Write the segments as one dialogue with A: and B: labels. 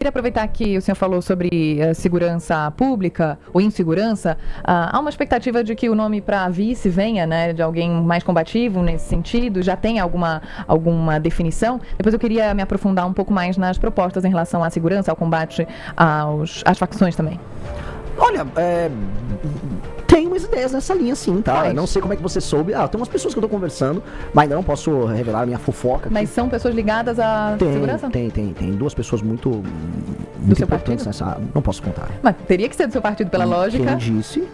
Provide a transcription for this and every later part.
A: Queria aproveitar que o senhor falou sobre segurança pública ou insegurança. Há uma expectativa de que o nome para vice venha, né, de alguém mais combativo nesse sentido. Já tem alguma definição? Depois eu queria me aprofundar um pouco mais nas propostas em relação à segurança, ao combate às facções também.
B: Olha, tem umas ideias nessa linha sim, tá? Eu não sei como é que você soube. Tem umas pessoas que eu tô conversando, mas ainda não posso revelar a minha fofoca aqui.
A: Mas são pessoas ligadas à segurança?
B: Tem duas pessoas muito importantes nessa... Não posso contar.
A: Mas teria que ser do seu partido pela lógica.
B: Quem disse?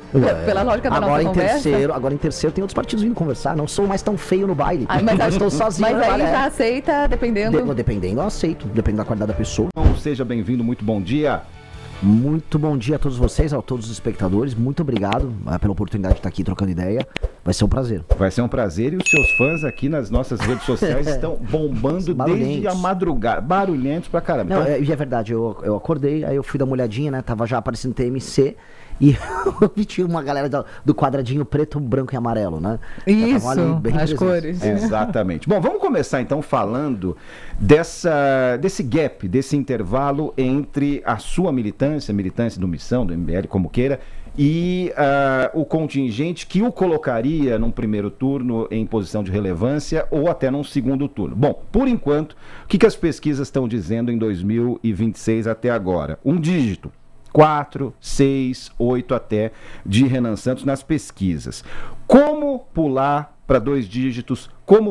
A: Pela lógica da nossa conversa.
B: Agora em terceiro tem outros partidos vindo conversar. Não sou mais tão feio no baile.
A: Mas
B: eu estou sozinho.
A: Mas aí já aceita, dependendo...
B: Dependendo, eu aceito. Dependendo da qualidade da pessoa.
C: Seja bem-vindo, muito bom dia.
B: Muito bom dia a todos vocês, a todos os espectadores. Muito obrigado pela oportunidade de estar aqui trocando ideia. Vai ser um prazer.
C: Vai ser um prazer e os seus fãs aqui nas nossas redes sociais estão bombando desde a madrugada. Barulhentos pra caramba.
B: Não, e é verdade, eu acordei, aí eu fui dar uma olhadinha, né? Tava já aparecendo TMC. E eu vi tinha uma galera do quadradinho preto, branco e amarelo, né?
A: Isso, as cores.
C: Exatamente. Bom, vamos começar então falando desse gap, desse intervalo entre a sua militância do Missão, do MBL, como queira, e o contingente que o colocaria num primeiro turno em posição de relevância ou até num segundo turno. Bom, por enquanto, o que as pesquisas estão dizendo em 2026 até agora? Um dígito. 4, 6, 8 até de Renan Santos nas pesquisas. Como pular para 2 dígitos? Como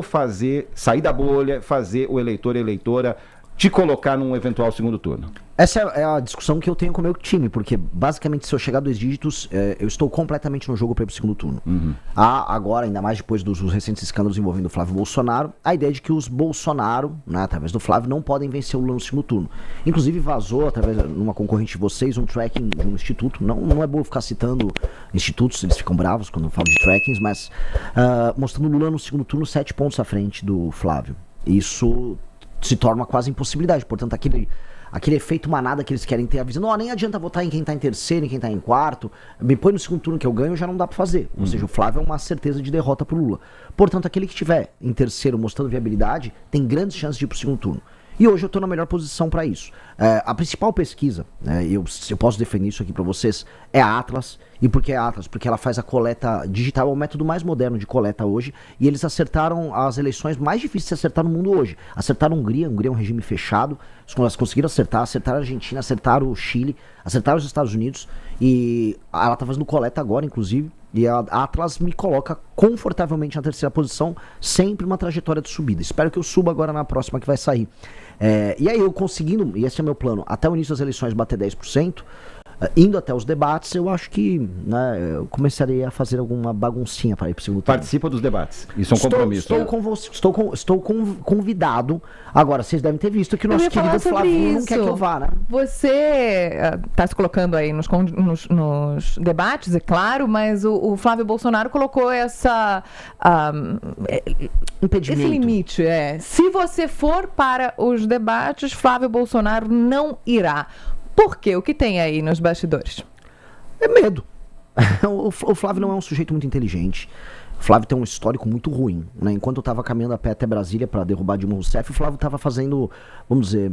C: sair da bolha, fazer o eleitor e eleitora te colocar num eventual segundo turno?
B: Essa é a discussão que eu tenho com o meu time, porque basicamente se eu chegar a 2 dígitos, eu estou completamente no jogo para ir pro segundo turno. Há agora, ainda mais depois dos recentes escândalos envolvendo o Flávio Bolsonaro, a ideia de que os Bolsonaro, né, através do Flávio, não podem vencer o Lula no segundo turno. Inclusive vazou, através de uma concorrente de vocês, um tracking de um instituto. Não é bom ficar citando institutos, eles ficam bravos quando eu falo de trackings, mas mostrando o Lula no segundo turno 7 pontos à frente do Flávio. Isso se torna uma quase impossibilidade, portanto aquele efeito manada que eles querem ter, avisando, nem adianta votar em quem tá em terceiro, em quem tá em quarto, me põe no segundo turno que eu ganho, já não dá pra fazer. Ou seja, o Flávio é uma certeza de derrota pro Lula. Portanto, aquele que estiver em terceiro mostrando viabilidade, tem grandes chances de ir pro segundo turno. E hoje eu tô na melhor posição para isso. A principal pesquisa, eu posso definir isso aqui para vocês, é a Atlas. E por que a Atlas? Porque ela faz a coleta digital, é o método mais moderno de coleta hoje. E eles acertaram as eleições mais difíceis de se acertar no mundo hoje. Acertaram a Hungria é um regime fechado. Elas conseguiram acertaram a Argentina, acertaram o Chile, acertaram os Estados Unidos. E ela tá fazendo coleta agora, inclusive. E a Atlas me coloca confortavelmente na terceira posição, sempre uma trajetória de subida. Espero que eu suba agora na próxima que vai sair. E aí eu conseguindo, e esse é meu plano, até o início das eleições bater 10%, indo até os debates, eu acho que eu começaria a fazer alguma baguncinha para ir para o segundo turno.
C: Participa dos debates, isso é um compromisso.
B: Estou convidado. Agora, vocês devem ter visto que o nosso querido Flávio não quer que eu vá, né?
A: Você está se colocando aí nos debates, é claro, mas o Flávio Bolsonaro colocou
B: impedimento.
A: Esse limite. Se você for para os debates, Flávio Bolsonaro não irá. Por quê? O que tem aí nos bastidores?
B: É medo. O Flávio não é um sujeito muito inteligente. O Flávio tem um histórico muito ruim, né? Enquanto eu estava caminhando a pé até Brasília para derrubar Dilma Rousseff, o Flávio estava fazendo, vamos dizer...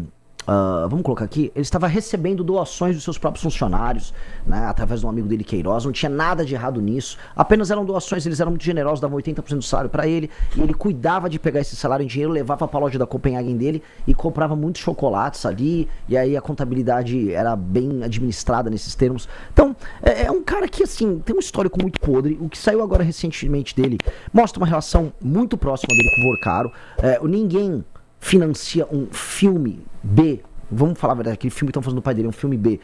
B: vamos colocar aqui, ele estava recebendo doações dos seus próprios funcionários, né, através de um amigo dele, Queiroz. Não tinha nada de errado nisso, apenas eram doações, eles eram muito generosos, davam 80% do salário para ele, e ele cuidava de pegar esse salário em dinheiro, levava para a loja da Copenhagen dele e comprava muitos chocolates ali, e aí a contabilidade era bem administrada nesses termos. Então, é um cara que, assim, tem um histórico muito podre. O que saiu agora recentemente dele mostra uma relação muito próxima dele com o Vorcaro. Ninguém financia um filme B, vamos falar a verdade, aquele filme que estão fazendo do pai dele, um filme B,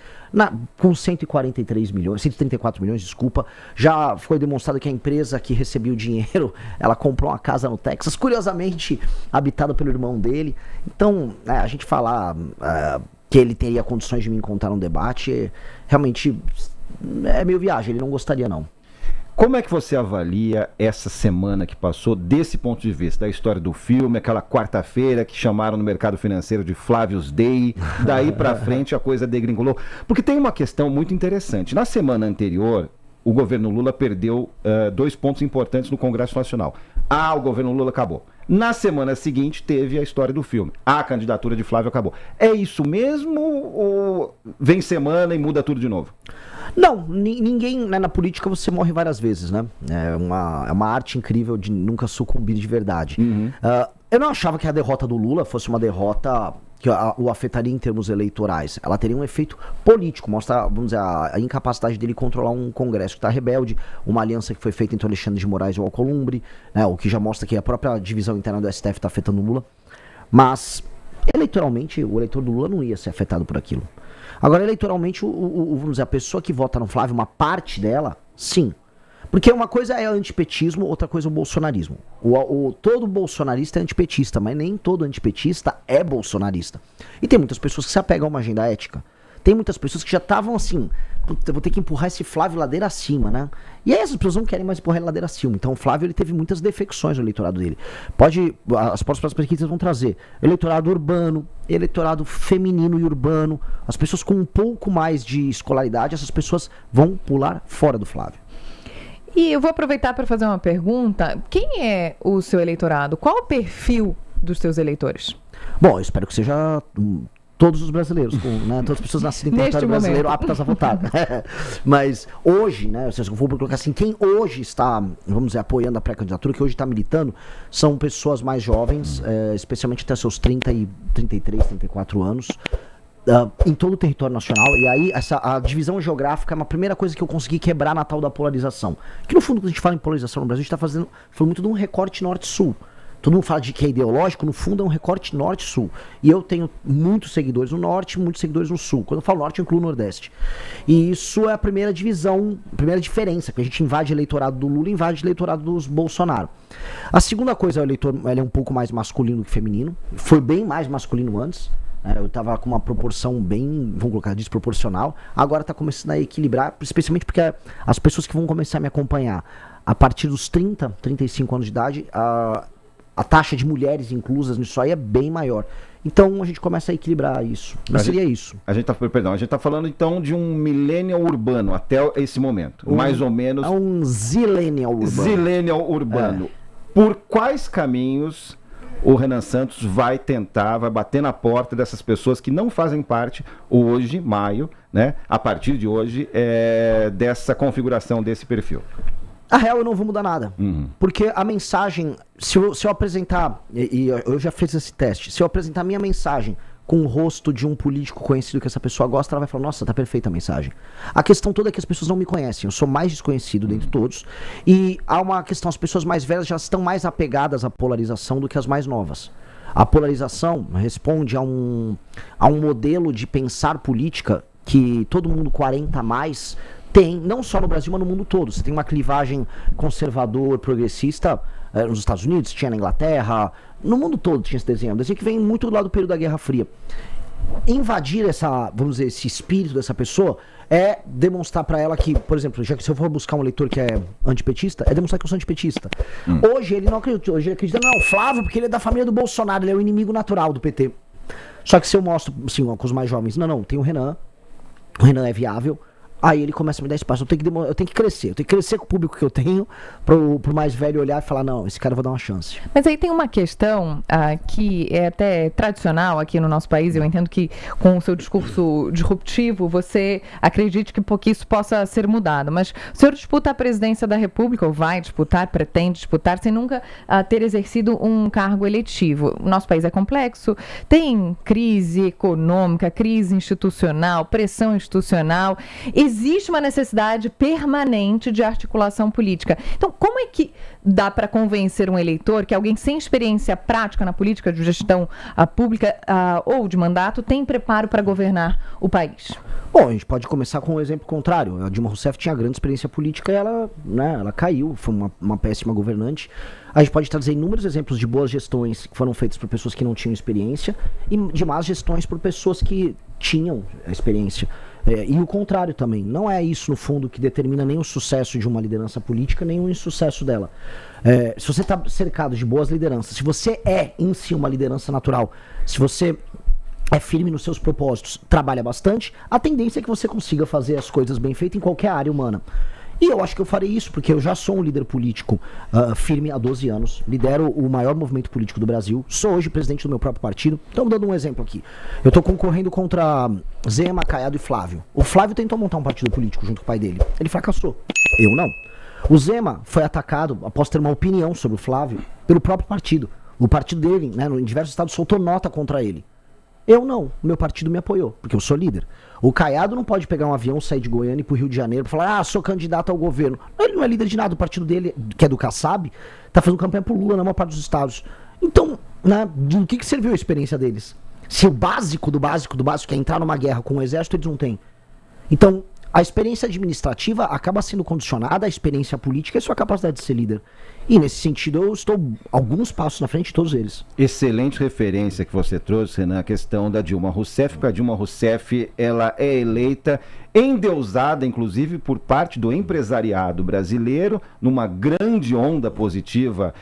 B: com 134 milhões, desculpa. Já foi demonstrado que a empresa que recebia o dinheiro, ela comprou uma casa no Texas, curiosamente habitada pelo irmão dele. Então, a gente falar que ele teria condições de me encontrar num debate, realmente é meio viagem, ele não gostaria não.
C: Como é que você avalia essa semana que passou desse ponto de vista, da história do filme, aquela quarta-feira que chamaram no mercado financeiro de Flávio's Day, daí pra frente a coisa degringolou? Porque tem uma questão muito interessante. Na semana anterior, o governo Lula perdeu 2 pontos importantes no Congresso Nacional. O governo Lula acabou. Na semana seguinte teve a história do filme. A candidatura de Flávio acabou. É isso mesmo ou vem semana e muda tudo de novo?
B: Não, ninguém, né, na política você morre várias vezes, né? É uma arte incrível de nunca sucumbir de verdade. Eu não achava que a derrota do Lula fosse uma derrota que o afetaria em termos eleitorais. Ela teria um efeito político, mostra, vamos dizer, a incapacidade dele controlar um Congresso que está rebelde, uma aliança que foi feita entre Alexandre de Moraes e o Alcolumbre, né, o que já mostra que a própria divisão interna do STF está afetando o Lula. Mas, eleitoralmente, o eleitor do Lula não ia ser afetado por aquilo. Agora, eleitoralmente, vamos dizer, a pessoa que vota no Flávio, uma parte dela, sim. Porque uma coisa é antipetismo, outra coisa é o bolsonarismo. Todo bolsonarista é antipetista, mas nem todo antipetista é bolsonarista. E tem muitas pessoas que se apegam a uma agenda ética. Tem muitas pessoas que já estavam assim, eu vou ter que empurrar esse Flávio ladeira acima, né? E aí essas pessoas não querem mais empurrar ele ladeira acima. Então o Flávio, ele teve muitas defecções no eleitorado dele. As próximas pesquisas vão trazer eleitorado urbano, eleitorado feminino e urbano. As pessoas com um pouco mais de escolaridade, essas pessoas vão pular fora do Flávio.
A: E eu vou aproveitar para fazer uma pergunta. Quem é o seu eleitorado? Qual o perfil dos seus eleitores?
B: Bom, eu espero que seja todos os brasileiros, né? Todas as pessoas nascidas em território brasileiro aptas a votar. Mas hoje, né, se eu vou colocar assim, quem hoje está, vamos dizer, apoiando a pré-candidatura, que hoje está militando, são pessoas mais jovens, especialmente até seus 33, 34 anos, em todo o território nacional. E aí a divisão geográfica é uma primeira coisa que eu consegui quebrar na tal da polarização. Que no fundo, quando a gente fala em polarização no Brasil, a gente está falando muito de um recorte norte-sul. Todo mundo fala de que é ideológico, no fundo é um recorte norte-sul. E eu tenho muitos seguidores no norte, muitos seguidores no sul. Quando eu falo norte, eu incluo o nordeste. E isso é a primeira divisão, a primeira diferença, que a gente invade o eleitorado do Lula e invade o eleitorado dos Bolsonaro. A segunda coisa, o eleitor ele é um pouco mais masculino que feminino. Foi bem mais masculino antes. Eu estava com uma proporção bem, vamos colocar, desproporcional. Agora está começando a equilibrar, especialmente porque as pessoas que vão começar a me acompanhar a partir dos 30, 35 anos de idade, a taxa de mulheres inclusas nisso aí é bem maior. Então a gente começa a equilibrar isso. Mas seria isso.
C: A gente está falando então de um millennial urbano até esse momento. Mais ou menos.
B: É um zillennial urbano.
C: Zillennial urbano. Por quais caminhos o Renan Santos vai bater na porta dessas pessoas que não fazem parte hoje, maio, né? A partir de hoje, dessa configuração desse perfil?
B: A real, eu não vou mudar nada. Porque a mensagem, se eu apresentar, e eu já fiz esse teste, se eu apresentar a minha mensagem com o rosto de um político conhecido que essa pessoa gosta, ela vai falar, nossa, tá perfeita a mensagem. A questão toda é que as pessoas não me conhecem, eu sou mais desconhecido dentre todos, e há uma questão, as pessoas mais velhas já estão mais apegadas à polarização do que as mais novas. A polarização responde a um modelo de pensar política que todo mundo 40 a mais tem, não só no Brasil, mas no mundo todo. Você tem uma clivagem conservador, progressista, nos Estados Unidos, tinha na Inglaterra, no mundo todo tinha esse desenho. Um desenho que vem muito do lado do período da Guerra Fria. Invadir vamos dizer, esse espírito dessa pessoa é demonstrar pra ela que, por exemplo, já que se eu for buscar um eleitor que é antipetista, é demonstrar que eu sou antipetista. Hoje ele não acredita, hoje ele acredita, não, Flávio, porque ele é da família do Bolsonaro, ele é o inimigo natural do PT. Só que se eu mostro, assim, com os mais jovens, não, tem o Renan é viável. Aí ele começa a me dar espaço. Eu tenho que crescer com o público que eu tenho, pro mais velho olhar e falar, não, esse cara eu vou dar uma chance.
A: Mas aí tem uma questão que é até tradicional aqui no nosso país. Eu entendo que com o seu discurso disruptivo você acredite que isso possa ser mudado. Mas o senhor disputa a presidência da República, ou vai disputar, pretende disputar, sem nunca ter exercido um cargo eletivo. O nosso país é complexo, tem crise econômica, crise institucional, pressão institucional. Existe uma necessidade permanente de articulação política. Então, como é que dá para convencer um eleitor que alguém sem experiência prática na política de gestão pública ou de mandato tem preparo para governar o país?
B: Bom, a gente pode começar com um exemplo contrário. A Dilma Rousseff tinha grande experiência política e ela caiu, foi uma péssima governante. A gente pode trazer inúmeros exemplos de boas gestões que foram feitas por pessoas que não tinham experiência e de más gestões por pessoas que tinham experiência. E o contrário também. Não é isso, no fundo, que determina nem o sucesso de uma liderança política, nem o insucesso dela. Se você está cercado de boas lideranças, se você é em si uma liderança natural, se você é firme nos seus propósitos, trabalha bastante, a tendência é que você consiga fazer as coisas bem feitas em qualquer área humana. E eu acho que eu farei isso, porque eu já sou um líder político firme há 12 anos, lidero o maior movimento político do Brasil, sou hoje presidente do meu próprio partido. Então, dando um exemplo aqui, eu estou concorrendo contra Zema, Caiado e Flávio. O Flávio tentou montar um partido político junto com o pai dele, ele fracassou, eu não. O Zema foi atacado, após ter uma opinião sobre o Flávio, pelo próprio partido. O partido dele, né, em diversos estados, soltou nota contra ele. Eu não, o meu partido me apoiou, porque eu sou líder. O Caiado não pode pegar um avião, sair de Goiânia e ir pro Rio de Janeiro pra falar, sou candidato ao governo. Ele não é líder de nada, o partido dele, que é do Kassab, tá fazendo campanha pro Lula na maior parte dos estados. Então, né, do que serviu a experiência deles? Se o básico do básico do básico é entrar numa guerra com o exército, eles não têm. Então, a experiência administrativa acaba sendo condicionada à experiência política e à sua capacidade de ser líder. E nesse sentido eu estou alguns passos na frente de todos eles.
C: Excelente referência que você trouxe na questão da Dilma Rousseff, porque a Dilma Rousseff ela é eleita, endeusada inclusive por parte do empresariado brasileiro, numa grande onda positiva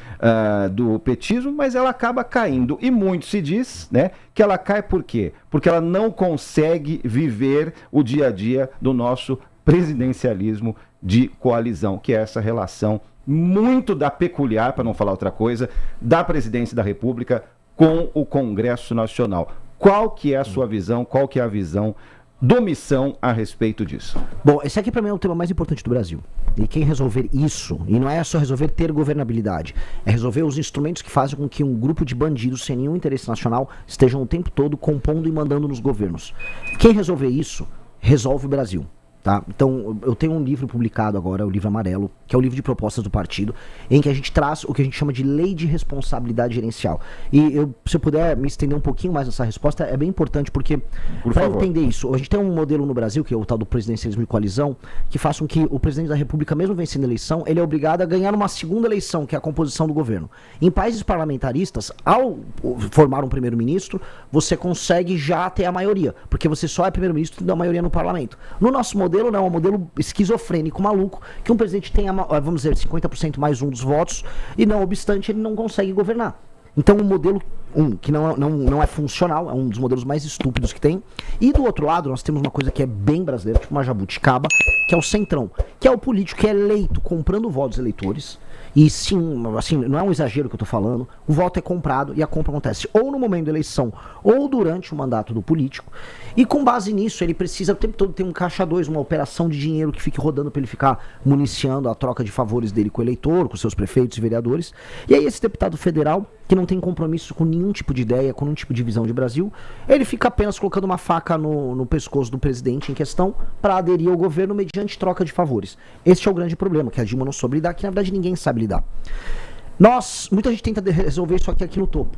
C: do petismo, mas ela acaba caindo. E muito se diz, né, que ela cai por quê? Porque ela não consegue viver o dia a dia do nosso presidencialismo de coalizão, que é essa relação muito peculiar, para não falar outra coisa, da presidência da República com o Congresso Nacional. Qual que é a sua visão, qual que é a visão do Missão a respeito disso?
B: Bom, esse aqui para mim é o tema mais importante do Brasil. E quem resolver isso, e não é só resolver ter governabilidade, é resolver os instrumentos que fazem com que um grupo de bandidos sem nenhum interesse nacional estejam o tempo todo compondo e mandando nos governos. Quem resolver isso, resolve o Brasil. Tá? Então, eu tenho um livro publicado agora, o livro amarelo, que é o livro de propostas do partido, em que a gente traz o que a gente chama de lei de responsabilidade gerencial. E se eu puder me estender um pouquinho mais nessa resposta, é bem importante, porque para entender isso, a gente tem um modelo no Brasil, que é o tal do presidencialismo de coalizão, que faz com que o presidente da República, mesmo vencendo a eleição, ele é obrigado a ganhar uma segunda eleição, que é a composição do governo. Em países parlamentaristas, ao formar um primeiro-ministro, você consegue já ter a maioria, porque você só é primeiro-ministro da maioria no parlamento. No nosso modelo, não, é um modelo esquizofrênico, maluco, que um presidente tenha, vamos dizer, 50% mais um dos votos, e não obstante, ele não consegue governar. Então, um modelo que não é funcional, é um dos modelos mais estúpidos que tem. E do outro lado, nós temos uma coisa que é bem brasileira, tipo uma jabuticaba, que é o centrão, que é o político que é eleito comprando votos eleitores. E sim, assim, não é um exagero que eu tô falando, o voto é comprado e a compra acontece ou no momento da eleição ou durante o mandato do político. E com base nisso, ele precisa o tempo todo ter um caixa 2, uma operação de dinheiro que fique rodando para ele ficar municiando a troca de favores dele com o eleitor, com seus prefeitos e vereadores. E aí esse deputado federal, que não tem compromisso com nenhum tipo de ideia, com nenhum tipo de visão de Brasil, ele fica apenas colocando uma faca no pescoço do presidente em questão para aderir ao governo mediante troca de favores. Este é o grande problema, que a Dilma não soube lidar, que na verdade ninguém sabe lidar. Muita gente tenta resolver isso aqui no topo.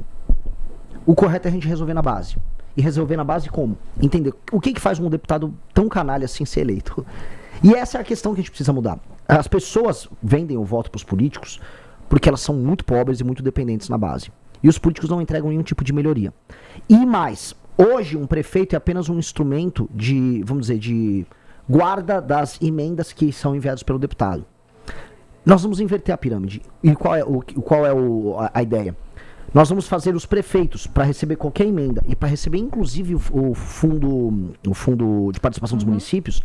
B: O correto é a gente resolver na base. E resolver na base como? Entender o que faz um deputado tão canalha assim ser eleito. E essa é a questão que a gente precisa mudar. As pessoas vendem o voto para os políticos porque elas são muito pobres e muito dependentes na base. E os políticos não entregam nenhum tipo de melhoria. E mais, hoje um prefeito é apenas um instrumento de, vamos dizer, de guarda das emendas que são enviadas pelo deputado. Nós vamos inverter a pirâmide. E qual é a ideia? Nós vamos fazer os prefeitos para receber qualquer emenda e para receber inclusive o fundo de participação dos municípios,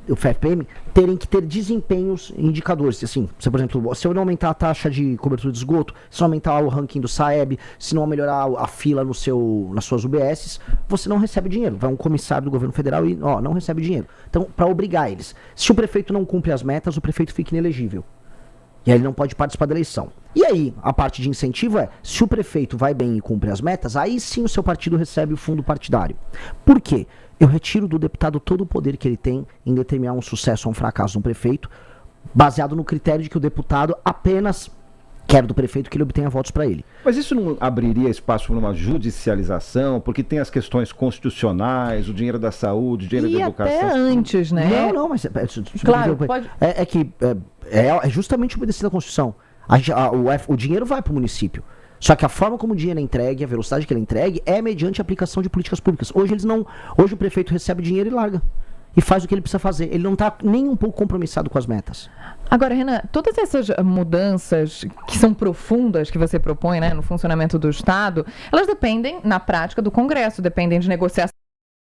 B: o FPM, terem que ter desempenhos indicadores. Assim, por exemplo, se eu não aumentar a taxa de cobertura de esgoto, se não aumentar o ranking do SAEB, se não melhorar a fila nas suas UBSs, você não recebe dinheiro. Vai um comissário do governo federal e não recebe dinheiro. Então, para obrigar eles. Se o prefeito não cumpre as metas, o prefeito fica inelegível. E aí ele não pode participar da eleição. E aí, a parte de incentivo é, se o prefeito vai bem e cumpre as metas, aí sim o seu partido recebe o fundo partidário. Por quê? Eu retiro do deputado todo o poder que ele tem em determinar um sucesso ou um fracasso de um prefeito, baseado no critério de que o deputado apenas quer do prefeito que ele obtenha votos para ele.
C: Mas isso não abriria espaço para uma judicialização? Porque tem as questões constitucionais, o dinheiro da saúde, o dinheiro da educação.
A: Até antes, né?
B: Não, mas...
A: Claro, pode...
B: É justamente obedecer a Constituição. O dinheiro vai para o município. Só que a forma como o dinheiro é entregue, a velocidade que ele é entregue, é mediante a aplicação de políticas públicas. Hoje o prefeito recebe dinheiro e larga. E faz o que ele precisa fazer. Ele não está nem um pouco compromissado com as metas.
A: Agora, Renan, todas essas mudanças que são profundas que você propõe, né, no funcionamento do Estado, elas dependem, na prática, do Congresso, dependem de negociação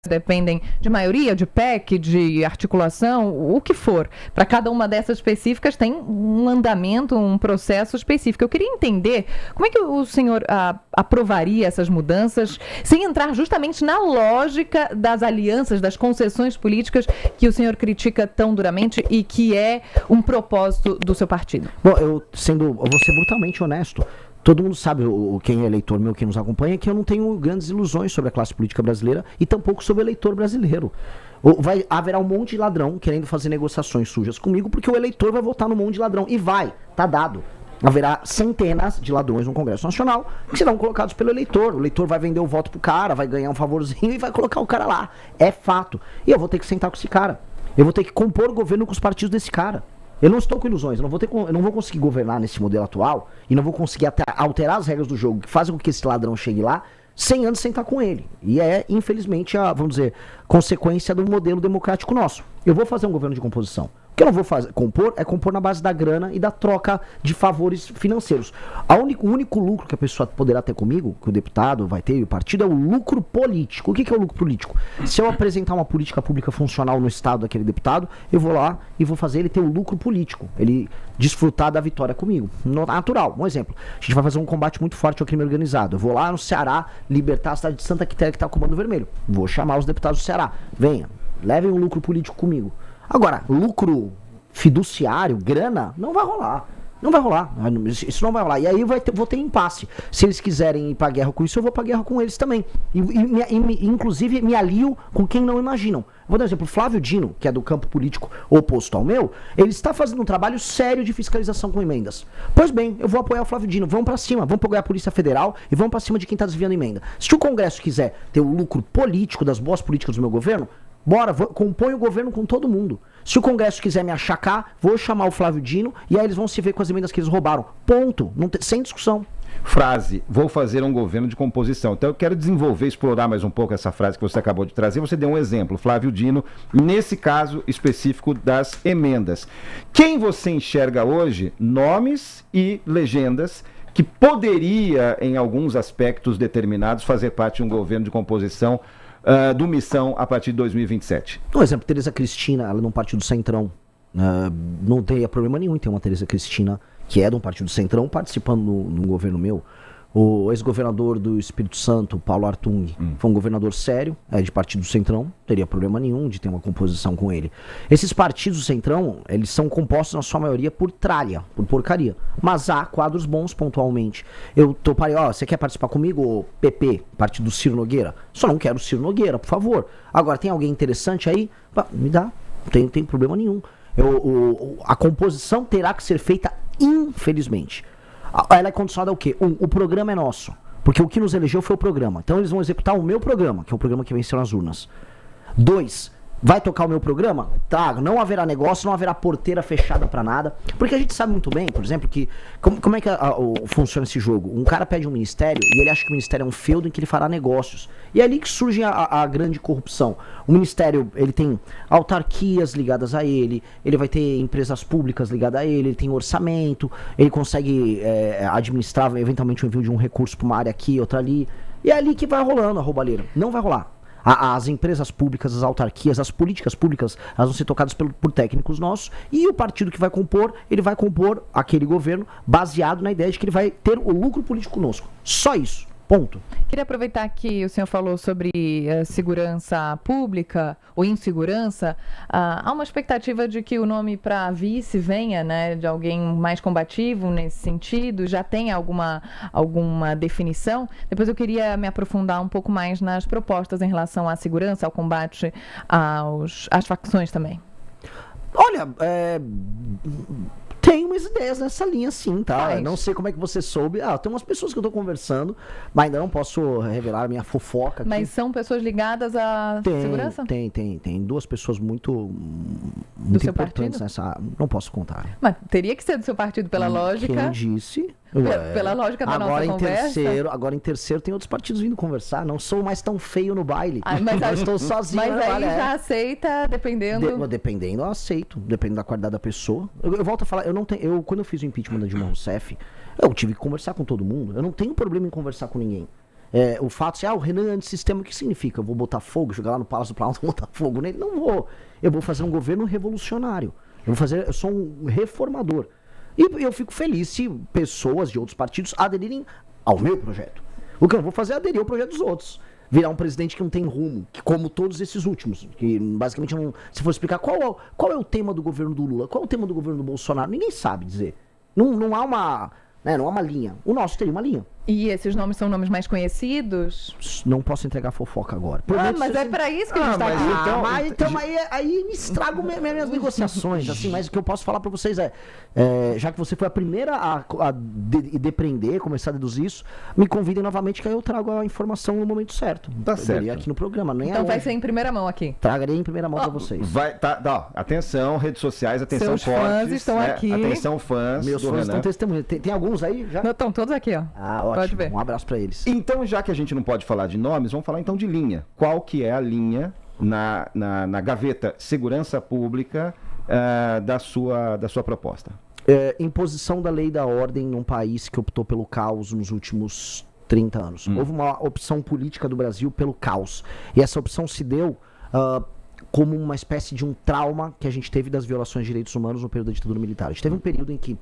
A: dependem de maioria, de PEC, de articulação, o que for. Para cada uma dessas específicas tem um andamento, um processo específico. Eu queria entender como é que o senhor aprovaria essas mudanças sem entrar justamente na lógica das alianças, das concessões políticas que o senhor critica tão duramente e que é um propósito do seu partido.
B: Bom, eu vou ser brutalmente honesto. Todo mundo sabe, quem é eleitor meu, quem nos acompanha, que eu não tenho grandes ilusões sobre a classe política brasileira e tampouco sobre o eleitor brasileiro. Haverá um monte de ladrão querendo fazer negociações sujas comigo, porque o eleitor vai votar no monte de ladrão. E tá dado. Haverá centenas de ladrões no Congresso Nacional que serão colocados pelo eleitor. O eleitor vai vender o voto pro cara, vai ganhar um favorzinho e vai colocar o cara lá. É fato. E eu vou ter que sentar com esse cara. Eu vou ter que compor o governo com os partidos desse cara. Eu não estou com ilusões, eu não vou conseguir governar nesse modelo atual e não vou conseguir até alterar as regras do jogo que fazem com que esse ladrão chegue lá sem antes sentar com ele. E é, infelizmente, vamos dizer, consequência do modelo democrático nosso. Eu vou fazer um governo de composição. O que eu não vou compor na base da grana e da troca de favores financeiros. O único lucro que a pessoa poderá ter comigo, que o deputado vai ter e o partido, é o lucro político. O que é o lucro político? Se eu apresentar uma política pública funcional no estado daquele deputado, eu vou lá e vou fazer ele ter o lucro político. Ele desfrutar da vitória comigo. Natural. Um exemplo. A gente vai fazer um combate muito forte ao crime organizado. Eu vou lá no Ceará libertar a cidade de Santa Quitéria que está com o Comando Vermelho. Vou chamar os deputados do Ceará. Venha, levem um lucro político comigo. Agora, lucro fiduciário, grana, não vai rolar. Não vai rolar. Isso não vai rolar. E aí vou ter impasse. Se eles quiserem ir pra guerra com isso, eu vou pra guerra com eles também. Inclusive, me alio com quem não imaginam. Vou dar um exemplo. Flávio Dino, que é do campo político oposto ao meu, ele está fazendo um trabalho sério de fiscalização com emendas. Pois bem, eu vou apoiar o Flávio Dino. Vamos pra cima. Vamos apoiar a Polícia Federal e vamos pra cima de quem tá desviando emenda. Se o Congresso quiser ter o lucro político das boas políticas do meu governo, bora, compõe o governo com todo mundo. Se o Congresso quiser me achacar, vou chamar o Flávio Dino e aí eles vão se ver com as emendas que eles roubaram. Ponto. Sem discussão.
C: Frase, vou fazer um governo de composição. Então eu quero desenvolver, explorar mais um pouco essa frase que você acabou de trazer. Você deu um exemplo, Flávio Dino, nesse caso específico das emendas. Quem você enxerga hoje, nomes e legendas, que poderia, em alguns aspectos determinados, fazer parte de um governo de composição do Missão a partir de 2027.
B: Por exemplo, Tereza Cristina, ela é de um partido Centrão. Não teria problema nenhum em ter uma Tereza Cristina, que é de um partido Centrão, participando no governo meu. O ex-governador do Espírito Santo, Paulo Artung, foi um governador sério, é de partido Centrão, não teria problema nenhum de ter uma composição com ele. Esses partidos do Centrão, eles são compostos na sua maioria por tralha, por porcaria. Mas há quadros bons pontualmente. Eu toparei, você quer participar comigo, PP, partido do Ciro Nogueira? Só não quero o Ciro Nogueira, por favor. Agora, tem alguém interessante aí? Me dá, não tem problema nenhum. A composição terá que ser feita, infelizmente. Ela é condicionada ao quê? O programa é nosso. Porque o que nos elegeu foi o programa. Então eles vão executar o meu programa, que é o programa que venceu nas urnas. 2. Vai tocar o meu programa? Tá, não haverá negócio, não haverá porteira fechada pra nada. Porque a gente sabe muito bem, por exemplo, que... Como é que funciona esse jogo? Um cara pede um ministério e ele acha que o ministério é um feudo em que ele fará negócios. E é ali que surge a grande corrupção. O ministério, ele tem autarquias ligadas a ele vai ter empresas públicas ligadas a ele tem orçamento, ele consegue administrar eventualmente o envio de um recurso pra uma área aqui, outra ali. E é ali que vai rolando a roubalheira. Não vai rolar. As empresas públicas, as autarquias, as políticas públicas, elas vão ser tocadas por técnicos nossos, e o partido que vai compor, ele vai compor aquele governo baseado na ideia de que ele vai ter o lucro político conosco. Só isso. Ponto.
A: Queria aproveitar que o senhor falou sobre segurança pública ou insegurança. Há uma expectativa de que o nome para vice venha, né, de alguém mais combativo nesse sentido. Já tem alguma definição? Depois eu queria me aprofundar um pouco mais nas propostas em relação à segurança, ao combate às facções também.
B: Olha, tem umas ideias nessa linha sim, tá? Não sei como é que você soube. Tem umas pessoas que eu tô conversando, mas ainda não posso revelar a minha fofoca aqui.
A: Mas são pessoas ligadas à segurança?
B: Tem 2 pessoas muito
A: seu
B: importantes
A: partido?
B: nessa... Não posso contar.
A: Mas teria que ser do seu partido pela lógica.
B: Quem disse?
A: Pela lógica da nossa conversa.
B: Agora em terceiro tem outros partidos vindo conversar. Não sou mais tão feio no baile.
A: Mas
B: eu estou sozinho.
A: Mas aí já aceita, dependendo...
B: Dependendo, eu aceito. Dependendo da qualidade da pessoa. Eu volto a falar, quando eu fiz o impeachment da Dilma Rousseff, eu tive que conversar com todo mundo. Eu não tenho problema em conversar com ninguém. o fato de, o Renan é antissistema, o que significa? Eu vou botar fogo, jogar lá no Palácio do Planalto e botar fogo nele? Não vou. Eu vou fazer um governo revolucionário. Eu sou um reformador. E eu fico feliz se pessoas de outros partidos aderirem ao meu projeto. O que eu vou fazer é aderir ao projeto dos outros. Virar um presidente que não tem rumo, que, como todos esses últimos. Que basicamente não. Se for explicar qual é o tema do governo do Lula, qual é o tema do governo do Bolsonaro, ninguém sabe dizer. Não há uma. Né, não há uma linha. O nosso teria uma linha.
A: E esses nomes são nomes mais conhecidos?
B: Não posso entregar fofoca agora.
A: Mas é pra isso que a gente tá aqui.
B: Então aí me estrago minhas negociações, assim, mas o que eu posso falar pra vocês já que você foi a primeira a depreender, começar a deduzir isso, me convidem novamente que aí eu trago a informação no momento certo.
C: Tá certo.
B: Aqui no programa, nem
A: então vai ser em primeira mão aqui.
B: Trarei em primeira mão pra vocês.
C: Atenção, redes sociais, atenção
A: Seus fãs estão aqui.
C: Atenção, fãs.
B: Meus fãs estão testemunhando. Tem alguns aí já?
A: Estão todos aqui, ó.
B: Ótimo.
A: Pode ver.
B: Um abraço pra eles.
C: Então, já que a gente não pode falar de nomes, vamos falar então de linha. Qual que é a linha na gaveta segurança pública da sua proposta?
B: Imposição da lei e da ordem num país que optou pelo caos nos últimos 30 anos. Houve uma opção política do Brasil pelo caos. E essa opção se deu como uma espécie de um trauma que a gente teve das violações de direitos humanos no período da ditadura militar. A gente teve um período em que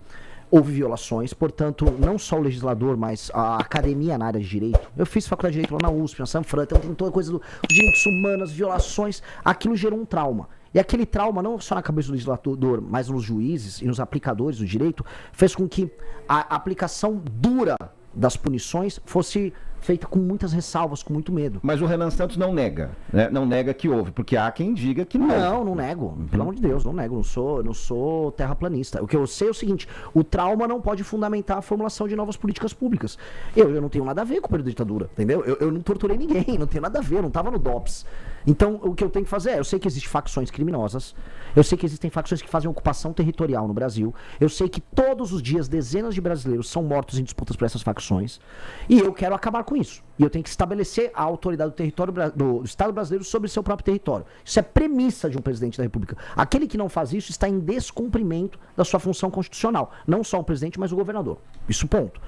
B: houve violações, portanto, não só o legislador, mas a academia na área de direito. Eu fiz faculdade de direito lá na USP, na Sanfran, então tem toda a coisa dos direitos humanos, violações, aquilo gerou um trauma. E aquele trauma, não só na cabeça do legislador, mas nos juízes e nos aplicadores do direito, fez com que a aplicação dura das punições fosse feita com muitas ressalvas, com muito medo.
C: Mas o Renan Santos não nega, né? Não nega que houve, porque há quem diga que não.
B: Não nego. Pelo amor de Deus, não nego. Não sou terraplanista. O que eu sei é o seguinte, o trauma não pode fundamentar a formulação de novas políticas públicas. Eu não tenho nada a ver com o período da ditadura, entendeu? Eu não torturei ninguém, não tenho nada a ver, eu não estava no DOPS. Então, o que eu tenho que fazer eu sei que existem facções criminosas, eu sei que existem facções que fazem ocupação territorial no Brasil, eu sei que todos os dias dezenas de brasileiros são mortos em disputas por essas facções, e eu quero acabar com isso. E eu tenho que estabelecer a autoridade do território do Estado brasileiro sobre seu próprio território. Isso é premissa de um presidente da República. Aquele que não faz isso está em descumprimento da sua função constitucional. Não só o presidente, mas o governador. Isso, ponto.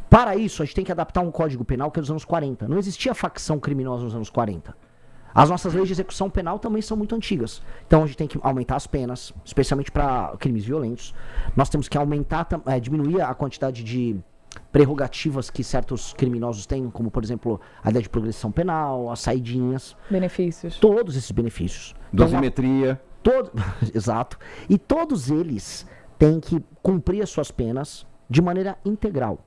B: Para isso, a gente tem que adaptar um código penal que é dos anos 40. Não existia facção criminosa nos anos 40. As nossas leis de execução penal também são muito antigas. Então a gente tem que aumentar as penas, especialmente para crimes violentos. Nós temos que diminuir a quantidade de prerrogativas que certos criminosos têm, como por exemplo a ideia de progressão penal, as saidinhas.
A: Benefícios.
B: Todos esses benefícios.
C: Dosimetria.
B: Exato. E todos eles têm que cumprir as suas penas de maneira integral.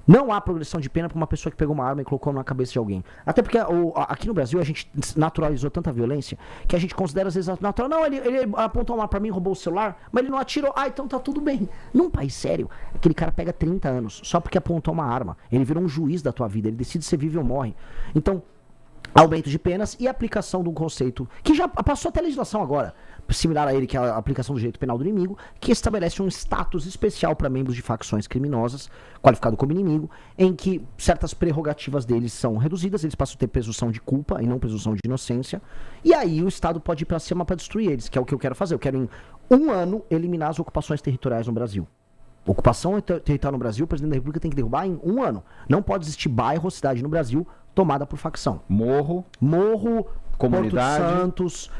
B: Não há progressão de pena para uma pessoa que pegou uma arma e colocou na cabeça de alguém. Até porque aqui no Brasil a gente naturalizou tanta violência que a gente considera às vezes natural. Não, ele apontou uma arma para mim, roubou o celular, mas ele não atirou. Então tá tudo bem. Num país sério, aquele cara pega 30 anos só porque apontou uma arma. Ele virou um juiz da tua vida, ele decide se vive ou morre. Então, aumento de penas e aplicação de um conceito que já passou até a legislação agora, similar a ele, que é a aplicação do direito penal do inimigo, que estabelece um status especial para membros de facções criminosas, qualificado como inimigo, em que certas prerrogativas deles são reduzidas, eles passam a ter presunção de culpa e não presunção de inocência, e aí o Estado pode ir para cima para destruir eles, que é o que eu quero fazer. Eu quero em 1 ano eliminar as ocupações territoriais no Brasil. Ocupação territorial no Brasil, o presidente da República tem que derrubar em 1 ano. Não pode existir bairro ou cidade no Brasil tomada por facção.
C: Morro,
B: comunidade, Porto Santos,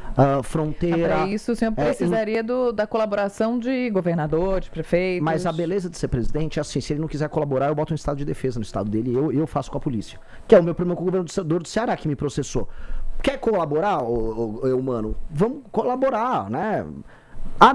B: fronteira.
A: Para isso o senhor precisaria da colaboração de governador, de prefeitos.
B: Mas a beleza de ser presidente é assim, se ele não quiser colaborar, eu boto um estado de defesa no estado dele e eu faço com a polícia. Que é o meu problema com o governador do Ceará que me processou. Quer colaborar, mano? Vamos colaborar, né?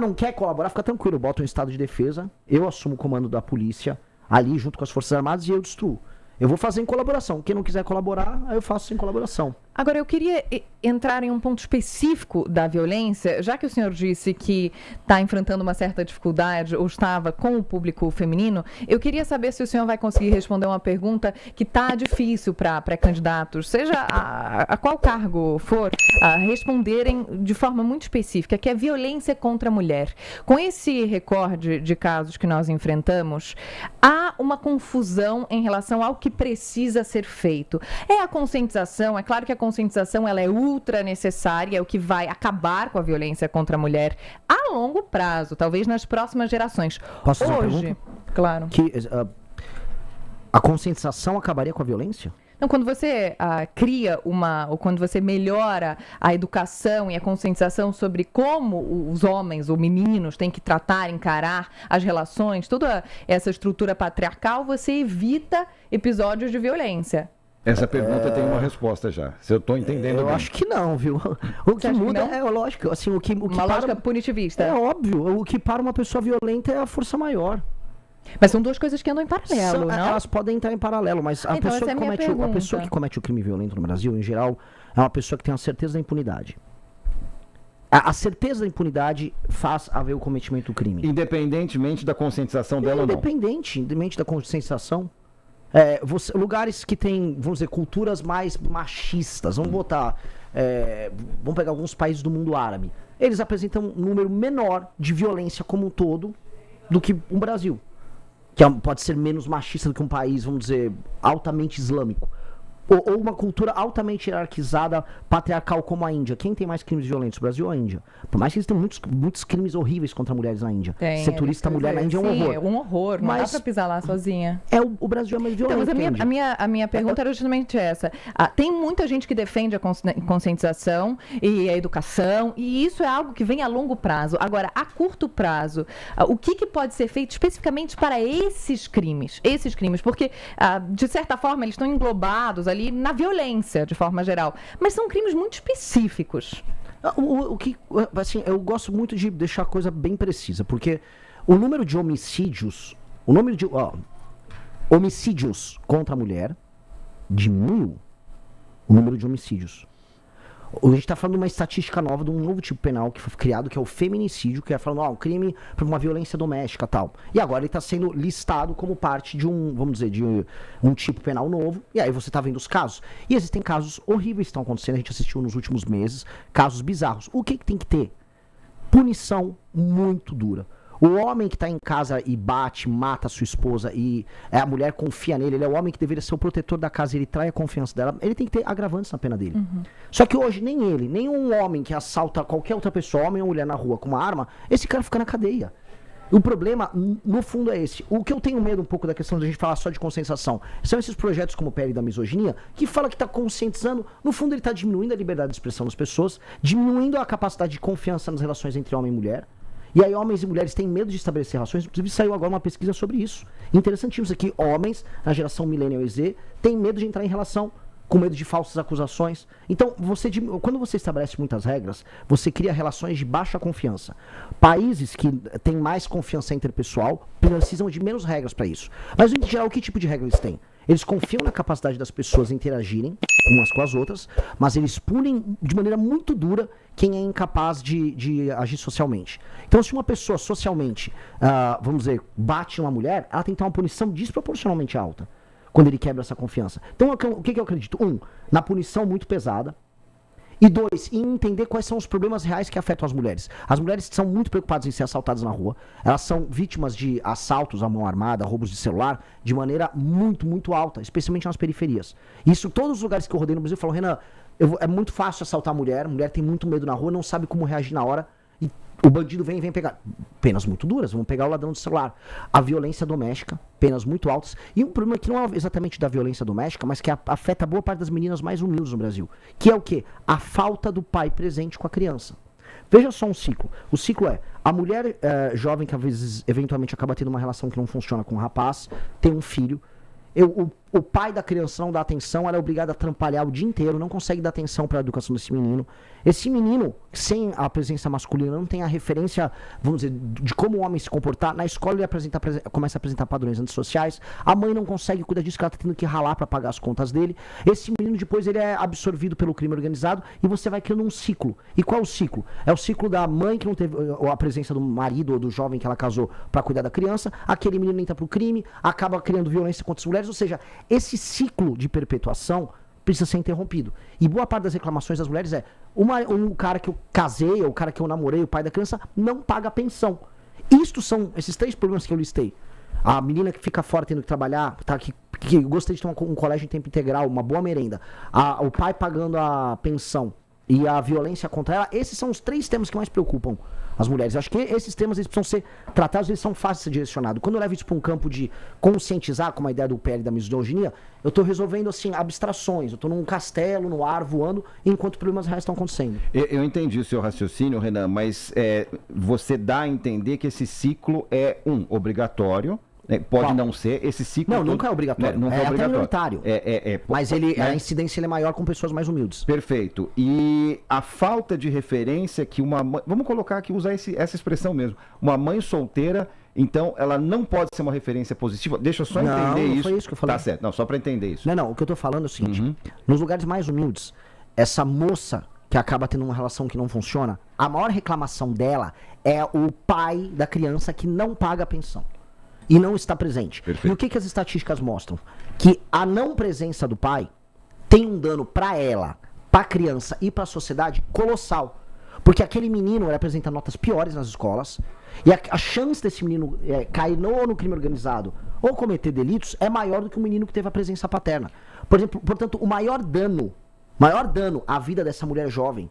B: Não quer colaborar? Fica tranquilo, eu boto um estado de defesa, eu assumo o comando da polícia ali junto com as Forças Armadas e eu destruo. Eu vou fazer em colaboração. Quem não quiser colaborar, aí eu faço em colaboração.
A: Agora, eu queria entrar em um ponto específico da violência, já que o senhor disse que está enfrentando uma certa dificuldade, ou estava com o público feminino, eu queria saber se o senhor vai conseguir responder uma pergunta que está difícil para pré-candidatos, seja a qual cargo for, a responderem de forma muito específica, que é violência contra a mulher. Com esse recorde de casos que nós enfrentamos, há uma confusão em relação ao que precisa ser feito. É a conscientização, é claro que a conscientização ela é ultra necessária, é o que vai acabar com a violência contra a mulher a longo prazo, talvez nas próximas gerações.
B: Posso fazer uma
A: Hoje,
B: pergunta?
A: claro.
B: A conscientização acabaria com a violência?
A: Então, quando você cria ou quando você melhora a educação e a conscientização sobre como os homens ou meninos têm que tratar, encarar as relações, toda essa estrutura patriarcal, você evita episódios de violência.
C: Essa pergunta tem uma resposta já. Se eu estou entendendo
B: Eu
C: bem.
B: acho que não, viu? O que muda é lógico, assim, o que
A: uma lógica punitivista.
B: É óbvio, o que para uma pessoa violenta é a força maior.
A: Mas são duas coisas que andam em paralelo, não?
B: Elas podem entrar em paralelo, mas a pessoa que comete o crime violento no Brasil, em geral, é uma pessoa que tem a certeza da impunidade. A certeza da impunidade faz haver o cometimento do crime.
C: Independentemente da conscientização dela ou não.
B: Independentemente da conscientização. Lugares que têm, vamos dizer, culturas mais machistas, vamos pegar alguns países do mundo árabe. Eles apresentam um número menor de violência como um todo do que o Brasil. Que pode ser menos machista do que um país, vamos dizer, altamente islâmico. Ou uma cultura altamente hierarquizada, patriarcal como a Índia. Quem tem mais crimes violentos, o Brasil ou a Índia? Por mais que eles tenham muitos crimes horríveis contra mulheres na Índia. Ser turista mulher na Índia é um horror.
A: É um horror, não dá pra pisar lá sozinha.
B: O Brasil é mais violento.
A: Então, mas a minha pergunta era justamente essa. Tem muita gente que defende a conscientização e a educação, e isso é algo que vem a longo prazo. Agora, a curto prazo, o que pode ser feito especificamente para esses crimes? Porque, de certa forma, eles estão englobados ali na violência, de forma geral. Mas são crimes muito específicos.
B: Eu gosto muito de deixar a coisa bem precisa, porque o número de homicídios, homicídios contra a mulher diminuiu. O número de homicídios. A gente está falando de uma estatística nova, de um novo tipo penal que foi criado, que é o feminicídio, que é falando, um crime por uma violência doméstica e tal. E agora ele está sendo listado como parte de um tipo penal novo, e aí você está vendo os casos. E existem casos horríveis que estão acontecendo, a gente assistiu nos últimos meses, casos bizarros. O que tem que ter? Punição muito dura. O homem que está em casa e bate, mata a sua esposa e a mulher confia nele, ele é o homem que deveria ser o protetor da casa, ele trai a confiança dela, ele tem que ter agravantes na pena dele. Uhum. Só que hoje nem ele, nem um homem que assalta qualquer outra pessoa, homem ou mulher na rua com uma arma, esse cara fica na cadeia. O problema, no fundo, é esse. O que eu tenho medo um pouco da questão de a gente falar só de conscientização são esses projetos como o PL da misoginia, que fala que está conscientizando, no fundo ele está diminuindo a liberdade de expressão das pessoas, diminuindo a capacidade de confiança nas relações entre homem e mulher. E aí homens e mulheres têm medo de estabelecer relações. Inclusive saiu agora uma pesquisa sobre isso. Interessantíssimo isso aqui. Homens, na geração Millennial e Z, têm medo de entrar em relação, com medo de falsas acusações. Então, quando você estabelece muitas regras, você cria relações de baixa confiança. Países que têm mais confiança interpessoal precisam de menos regras para isso. Mas, em geral, que tipo de regra eles têm? Eles confiam na capacidade das pessoas interagirem umas com as outras, mas eles punem de maneira muito dura quem é incapaz de agir socialmente. Então, se uma pessoa socialmente, vamos dizer, bate uma mulher, ela tem que ter uma punição desproporcionalmente alta quando ele quebra essa confiança. Então, o que eu acredito? Na punição muito pesada. E 2, em entender quais são os problemas reais que afetam as mulheres. As mulheres são muito preocupadas em ser assaltadas na rua. Elas são vítimas de assaltos à mão armada, roubos de celular, de maneira muito, muito alta, especialmente nas periferias. Isso, todos os lugares que eu rodei no Brasil, falam, Renan, é muito fácil assaltar a mulher tem muito medo na rua, não sabe como reagir na hora. E o bandido vem pegar. Penas muito duras, vamos pegar o ladrão do celular. A violência doméstica, penas muito altas. E um problema que não é exatamente da violência doméstica, mas que afeta boa parte das meninas mais humildes no Brasil. Que é o quê? A falta do pai presente com a criança. Veja só um ciclo. O ciclo é, a mulher jovem que às vezes, eventualmente, acaba tendo uma relação que não funciona com o rapaz, tem um filho. O pai da criança não dá atenção, ela é obrigada a trampalhar o dia inteiro, não consegue dar atenção para a educação desse menino. Esse menino, sem a presença masculina, não tem a referência, vamos dizer, de como o homem se comportar. Na escola ele começa a apresentar padrões antissociais. A mãe não consegue cuidar disso, que ela está tendo que ralar para pagar as contas dele. Esse menino depois ele é absorvido pelo crime organizado e você vai criando um ciclo. E qual é o ciclo? É o ciclo da mãe que não teve a presença do marido ou do jovem que ela casou para cuidar da criança. Aquele menino entra pro crime, acaba criando violência contra as mulheres. Ou seja, esse ciclo de perpetuação precisa ser interrompido. E boa parte das reclamações das mulheres é um cara que eu casei, ou o cara que eu namorei, o pai da criança, não paga pensão. Isto são esses 3 problemas que eu listei. A menina que fica fora tendo que trabalhar, que gostaria de ter um colégio em tempo integral, uma boa merenda. O pai pagando a pensão e a violência contra ela, esses são os 3 temas que mais preocupam as mulheres. Eu acho que esses temas eles precisam ser tratados, eles são fáceis de ser direcionados. Quando eu levo isso para um campo de conscientizar, como a ideia do PL da misoginia, eu estou resolvendo assim abstrações, eu estou num castelo, no ar, voando, enquanto problemas reais estão acontecendo.
C: Eu entendi o seu raciocínio, Renan, mas você dá a entender que esse ciclo é obrigatório. Pode não ser, esse ciclo...
B: Não, nunca é obrigatório,
C: nunca é
B: até
C: obrigatório.
B: minoritário. Mas a incidência é maior com pessoas mais humildes.
C: Perfeito. E a falta de referência que uma mãe... Vamos colocar aqui, usar essa expressão mesmo. Uma mãe solteira, então, ela não pode ser uma referência positiva. Deixa eu só entender isso.
B: Não foi isso que eu falei.
C: Tá certo, não, só para entender isso.
B: Não, o que eu tô falando é o seguinte. Nos lugares mais humildes, essa moça que acaba tendo uma relação que não funciona, a maior reclamação dela é o pai da criança que não paga a pensão. E não está presente.
C: Perfeito.
B: E o que as estatísticas mostram? Que a não presença do pai tem um dano para ela, para a criança e para a sociedade colossal. Porque aquele menino apresenta notas piores nas escolas e a chance desse menino cair no crime organizado ou cometer delitos é maior do que o menino que teve a presença paterna. Por exemplo, portanto, o maior dano à vida dessa mulher jovem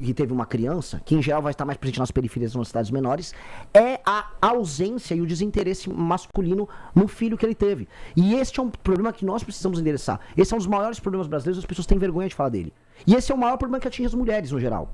B: que teve uma criança, que em geral vai estar mais presente nas periferias e nas cidades menores, é a ausência e o desinteresse masculino no filho que ele teve. E este é um problema que nós precisamos endereçar. Esse é um dos maiores problemas brasileiros, as pessoas têm vergonha de falar dele. E esse é o maior problema que atinge as mulheres no geral.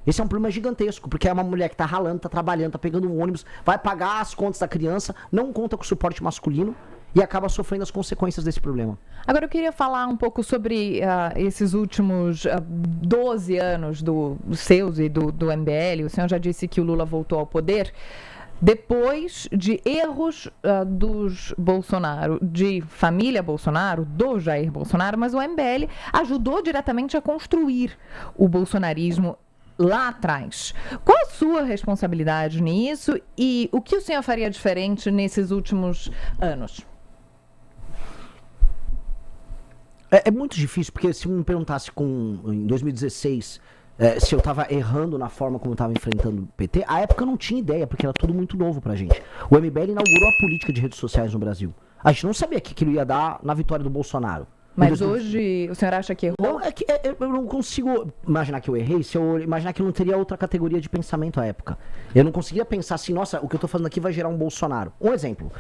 B: Esse é um problema gigantesco, porque é uma mulher que tá ralando, tá trabalhando, tá pegando um ônibus, vai pagar as contas da criança, não conta com o suporte masculino e acaba sofrendo as consequências desse problema.
A: Agora eu queria falar um pouco sobre esses últimos 12 anos dos seus e do MBL. O senhor já disse que o Lula voltou ao poder depois de erros dos Bolsonaro, de família Bolsonaro, do Jair Bolsonaro, mas o MBL ajudou diretamente a construir o bolsonarismo lá atrás. Qual a sua responsabilidade nisso e o que o senhor faria diferente nesses últimos anos?
B: É muito difícil, porque se me perguntasse em 2016 se eu tava errando na forma como eu tava enfrentando o PT, à época eu não tinha ideia, porque era tudo muito novo pra gente. O MBL inaugurou a política de redes sociais no Brasil. A gente não sabia que aquilo ia dar na vitória do Bolsonaro.
A: Mas hoje o senhor acha que errou?
B: Não, eu não consigo imaginar que eu errei se eu imaginar que eu não teria outra categoria de pensamento à época. Eu não conseguia pensar assim, nossa, o que eu tô fazendo aqui vai gerar um Bolsonaro. Um exemplo.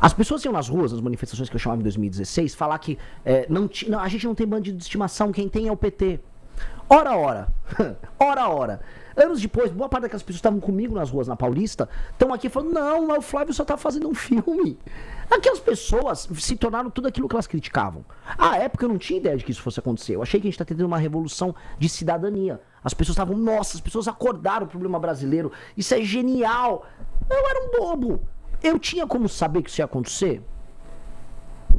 B: As pessoas iam nas ruas, nas manifestações que eu chamava em 2016, falar que a gente não tem bandido de estimação, quem tem é o PT. Ora. Anos depois, boa parte daquelas pessoas que estavam comigo nas ruas na Paulista estão aqui falando, não, mas o Flávio só tá fazendo um filme. Aquelas pessoas se tornaram tudo aquilo que elas criticavam. À época eu não tinha ideia de que isso fosse acontecer. Eu achei que a gente tá tendo uma revolução de cidadania. As pessoas estavam, nossa, as pessoas acordaram o problema brasileiro. Isso é genial. Eu era um bobo. Eu tinha como saber que isso ia acontecer?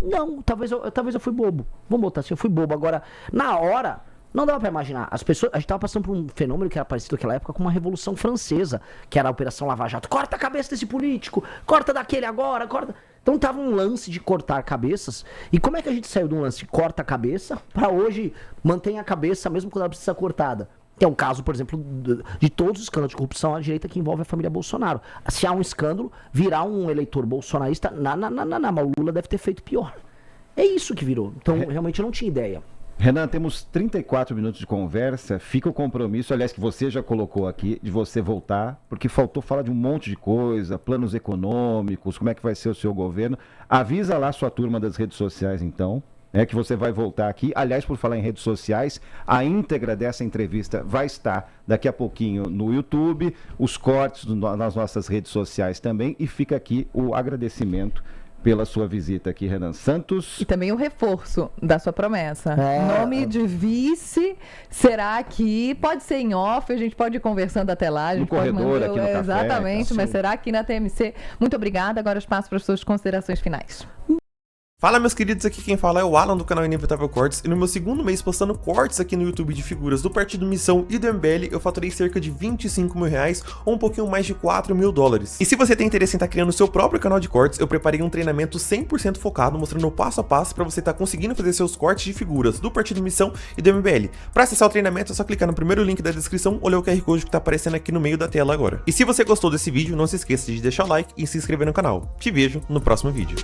B: Não, talvez eu fui bobo. Vamos botar assim, eu fui bobo. Agora, na hora... Não dava pra imaginar. As pessoas, a gente tava passando por um fenômeno que era parecido naquela época com uma Revolução Francesa, que era a Operação Lava Jato. Corta a cabeça desse político, corta daquele agora, corta... Então tava um lance de cortar cabeças. E como é que a gente saiu de um lance de corta a cabeça pra hoje mantém a cabeça mesmo quando ela precisa ser cortada? Que é o caso, por exemplo, de todos os escândalos de corrupção à direita que envolve a família Bolsonaro. Se há um escândalo, virar um eleitor bolsonarista, mas o Lula deve ter feito pior. É isso que virou. Então, realmente eu não tinha ideia.
C: Renan, temos 34 minutos de conversa, fica o compromisso, aliás, que você já colocou aqui, de você voltar, porque faltou falar de um monte de coisa, planos econômicos, como é que vai ser o seu governo. Avisa lá sua turma das redes sociais, então, que você vai voltar aqui. Aliás, por falar em redes sociais, a íntegra dessa entrevista vai estar daqui a pouquinho no YouTube, os cortes nas nossas redes sociais também, e fica aqui o agradecimento pela sua visita aqui, Renan Santos.
A: E também o reforço da sua promessa. Nome de vice será aqui, pode ser em off, a gente pode ir conversando até lá. A gente
C: no corredor, aqui no café.
A: Exatamente, mas será aqui na TMC. Muito obrigada, agora espaço para as suas considerações finais.
D: Fala, meus queridos, aqui quem fala é o Alan do canal Inevitável Cortes, e no meu segundo mês postando cortes aqui no YouTube de figuras do Partido Missão e do MBL, eu faturei cerca de 25 mil reais ou um pouquinho mais de 4 mil dólares. E se você tem interesse em estar criando seu próprio canal de cortes, eu preparei um treinamento 100% focado, mostrando o passo a passo para você estar conseguindo fazer seus cortes de figuras do Partido Missão e do MBL. Para acessar o treinamento é só clicar no primeiro link da descrição ou ler o QR Code que está aparecendo aqui no meio da tela agora. E se você gostou desse vídeo, não se esqueça de deixar o like e se inscrever no canal. Te vejo no próximo vídeo.